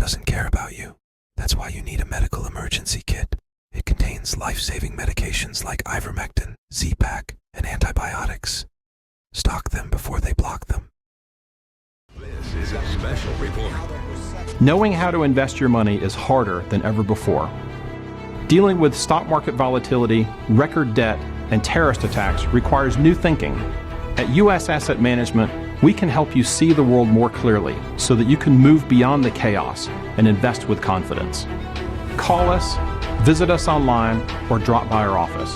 doesn't care about you. That's why you need a medical emergency kit. It contains life-saving medications like ivermectin, CPAC, and antibiotics. Stock them before they block them. This is a special report. Knowing how to invest your money is harder than ever before. Dealing with stock market volatility, record debt, and terrorist attacks requires new thinking. At U.S. Asset Management, we can help you see the world more clearly so that you can move beyond the chaos and invest with confidence. Call us, visit us online, or drop by our office.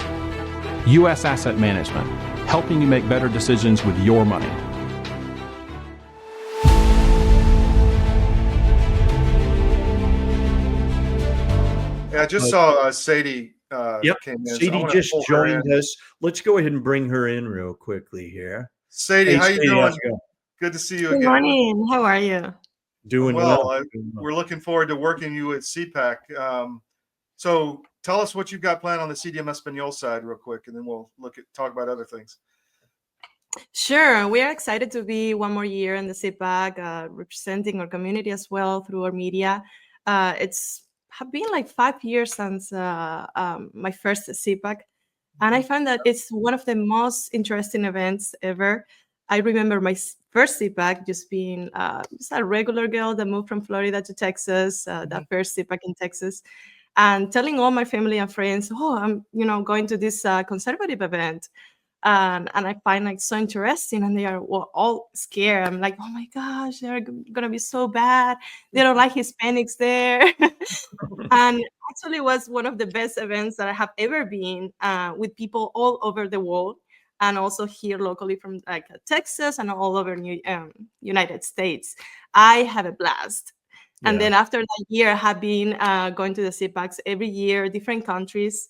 U.S. Asset Management, helping you make better decisions with your money. Yeah, I just saw Sadie came in. Sadie just joined us. Let's go ahead and bring her in real quickly here. Sadie, how you doing? Going? Good to see you again. Good morning. How are you? Doing well. We're looking forward to working you at CPAC. So tell us what you've got planned on the CDM Espanol side real quick, and then we'll talk about other things. Sure. We are excited to be one more year in the CPAC, representing our community as well through our media. It's have been like 5 years since my first CPAC, and I find that it's one of the most interesting events ever. I remember my first CPAC just being just a regular girl that moved from Florida to Texas, that first CPAC in Texas, and telling all my family and friends, "Oh, I'm going to this conservative event." And I find like so interesting, and they are all scared. I'm like, oh my gosh, they're gonna be so bad. They don't like Hispanics there. And actually was one of the best events that I have ever been with people all over the world, and also here locally from like Texas and all over United States. I have a blast. And then after that year, I have been going to the CPACs every year, different countries.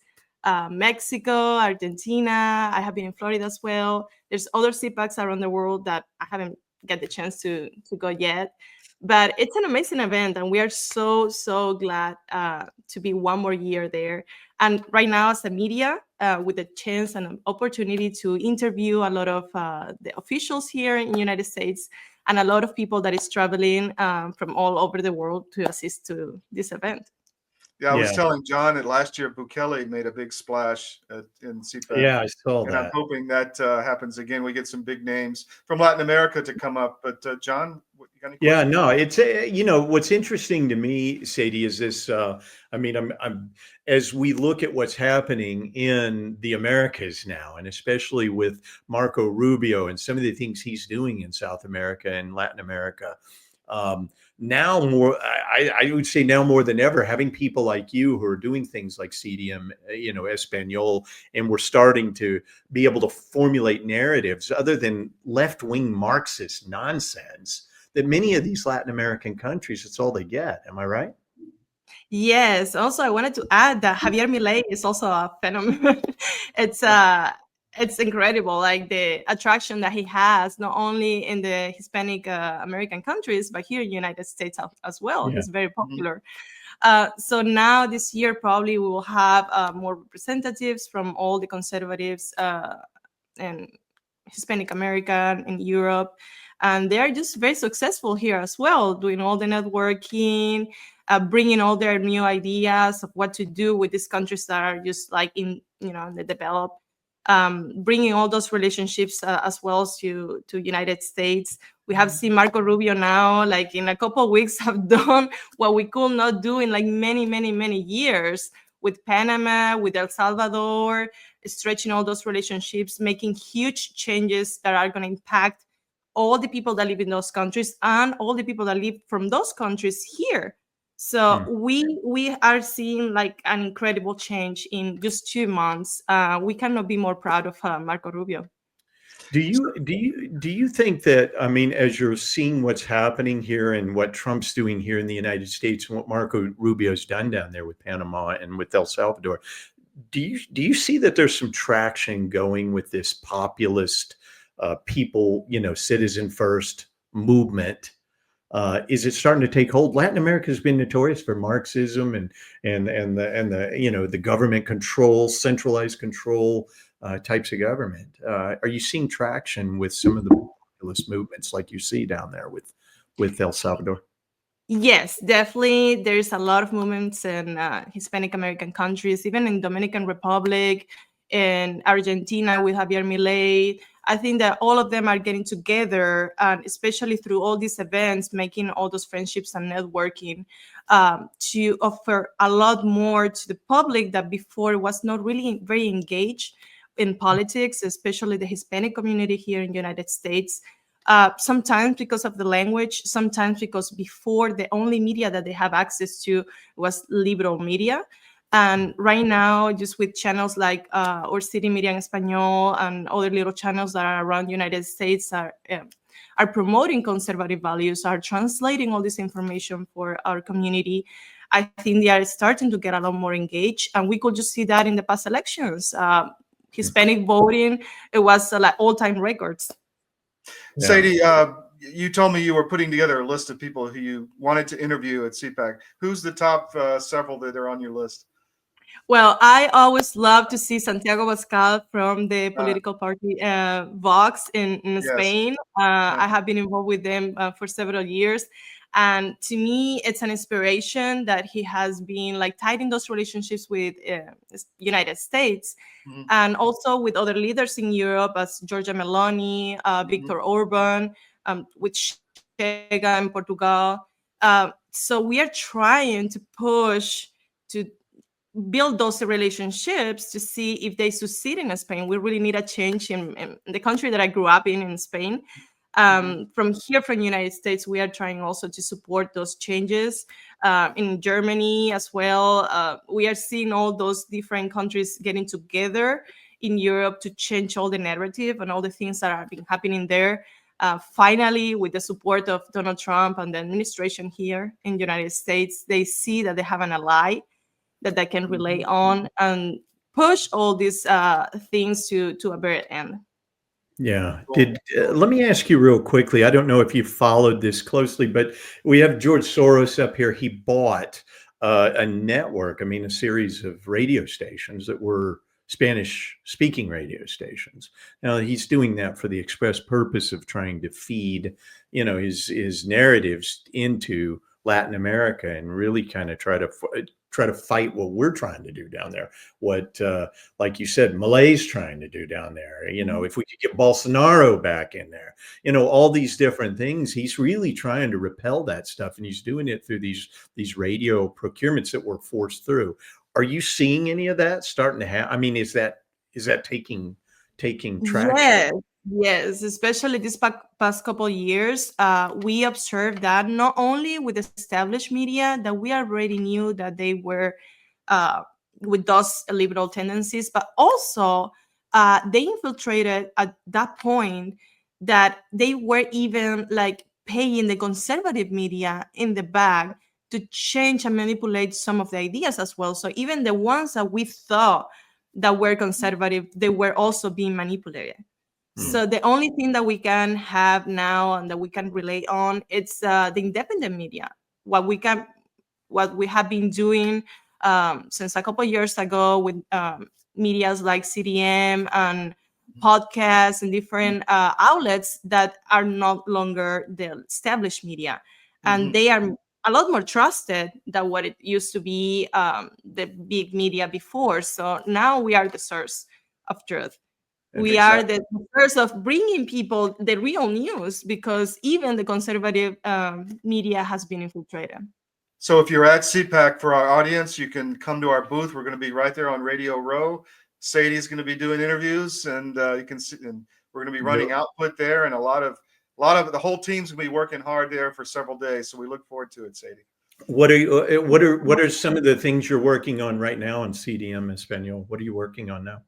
Mexico, Argentina. I have been in Florida as well. There's other CPACs around the world that I haven't get the chance to go yet. But it's an amazing event, and we are so glad to be one more year there. And right now, as a media, with the chance and opportunity to interview a lot of the officials here in the United States, and a lot of people that is traveling from all over the world to assist to this event. Yeah, I was telling John that last year Bukele made a big splash in CPAC. Yeah, I saw that. And I'm hoping that happens again. We get some big names from Latin America to come up. But John, you got any questions? Yeah, no, it's what's interesting to me, Sadie, is this. I'm as we look at what's happening in the Americas now, and especially with Marco Rubio and some of the things he's doing in South America and Latin America. Now more, I would say now more than ever, having people like you who are doing things like CDM, Espanol, and we're starting to be able to formulate narratives other than left-wing Marxist nonsense that many of these Latin American countries, it's all they get. Am I right? Yes. Also, I wanted to add that Javier Milei is also a phenomenon. It's incredible, like the attraction that he has, not only in the Hispanic American countries, but here in the United States as well. Yeah. He's very popular. So now this year, probably we will have more representatives from all the conservatives and Hispanic American in Europe. And they are just very successful here as well, doing all the networking, bringing all their new ideas of what to do with these countries that are just like in the developed. Bringing all those relationships as well to United States. We have seen Marco Rubio now, like in a couple of weeks, have done what we could not do in like many years with Panama, with El Salvador, stretching all those relationships, making huge changes that are going to impact all the people that live in those countries and all the people that live from those countries here. So we are seeing like an incredible change in just 2 months. We cannot be more proud of Marco Rubio. Do you think that, as you're seeing what's happening here and what Trump's doing here in the United States and what Marco Rubio's done down there with Panama and with El Salvador, do you see that there's some traction going with this populist people, citizen first movement? Is it starting to take hold? Latin America has been notorious for Marxism and the government control, centralized control types of government. Are you seeing traction with some of the populist movements like you see down there with El Salvador? Yes, definitely. There's a lot of movements in Hispanic American countries, even in Dominican Republic, in Argentina with Javier Milei. I think that all of them are getting together, and especially through all these events, making all those friendships and networking to offer a lot more to the public that before was not really very engaged in politics, especially the Hispanic community here in the United States. Sometimes because of the language, sometimes because before the only media that they have access to was liberal media. And right now, just with channels like or CDM Espanol and other little channels that are around the United States are promoting conservative values, are translating all this information for our community. I think they are starting to get a lot more engaged, and we could just see that in the past elections. Hispanic voting, it was like all-time records. Yeah. Sadie, you told me you were putting together a list of people who you wanted to interview at CPAC. Who's the top several that are on your list? Well, I always love to see Santiago Pascal from the political party Vox in Yes. Spain. I have been involved with them for several years. And to me, it's an inspiration that he has been like tied in those relationships with United States Mhm. and also with other leaders in Europe as Giorgia Meloni, Viktor Orban, with Chega in Portugal. So we are trying to push to build those relationships to see if they succeed in Spain. We really need a change in the country that I grew up in Spain. From here, from the United States, we are trying also to support those changes. In Germany as well, we are seeing all those different countries getting together in Europe to change all the narrative and all the things that have been happening there. Finally, with the support of Donald Trump and the administration here in the United States, they see that they have an ally that they can rely on and push all these things to a better end. Yeah. Cool. Let me ask you real quickly. I don't know if you followed this closely, but we have George Soros up here. He bought a network, I mean, a series of radio stations that were Spanish speaking radio stations. Now he's doing that for the express purpose of trying to feed, his narratives into Latin America and really kind of try to fight what we're trying to do down there. What like you said, Malay's trying to do down there. If we could get Bolsonaro back in there, all these different things. He's really trying to repel that stuff, and he's doing it through these radio procurements that were forced through. Are you seeing any of that starting to happen? I mean, is that taking traction? Yes, yes, especially this past couple years, we observed that not only with established media that we already knew that they were uh, with those liberal tendencies, but also they infiltrated at that point that they were even like paying the conservative media in the back to change and manipulate some of the ideas as well. So even the ones that we thought that were conservative, they were also being manipulated. So the only thing that we can have now and that we can rely on it's the independent media. What we have been doing since a couple of years ago with medias like CDM and podcasts and different outlets that are no longer the established media, and they are a lot more trusted than what it used to be the big media before. So now we are the source of truth. We are Exactly. the source of bringing people the real news because even the conservative media has been infiltrated. So if you're at CPAC, for our audience, you can come to our booth. We're going to be right there on Radio Row. Sadie's going to be doing interviews, and you can see, and we're going to be running output there, and a lot of the whole team's going to be working hard there for several days. So we look forward to it, Sadie. What are some of the things you're working on right now on CDM Espanol? What are you working on now?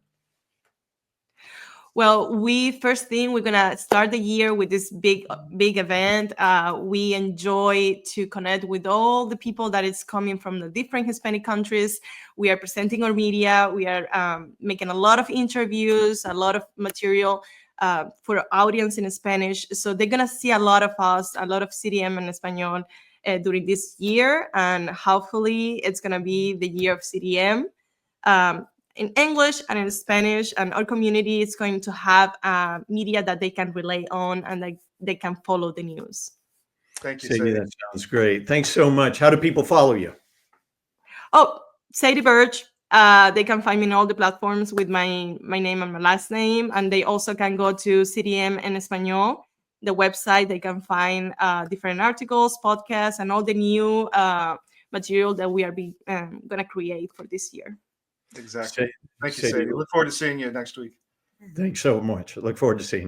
Well, first thing we're gonna start the year with this big event. We enjoy to connect with all the people that is coming from the different Hispanic countries. We are presenting our media. We are making a lot of interviews, a lot of material for our audience in Spanish. So they're gonna see a lot of us, a lot of CDM and Espanol during this year, and hopefully it's gonna be the year of CDM. In English and in Spanish, and our community is going to have media that they can rely on and they can follow the news. Thank you, Sadie, Sadie. that sounds great. Thanks so much. How do people follow you? Oh, Sadie Burge. They can find me in all the platforms with my name and my last name, and they also can go to CDM Espanol, the website. They can find different articles, podcasts, and all the new material that we are going to create for this year. Exactly. Thank you, Sadie, Sadie. Look forward to seeing you next week. thanks so much. I look forward to seeing you.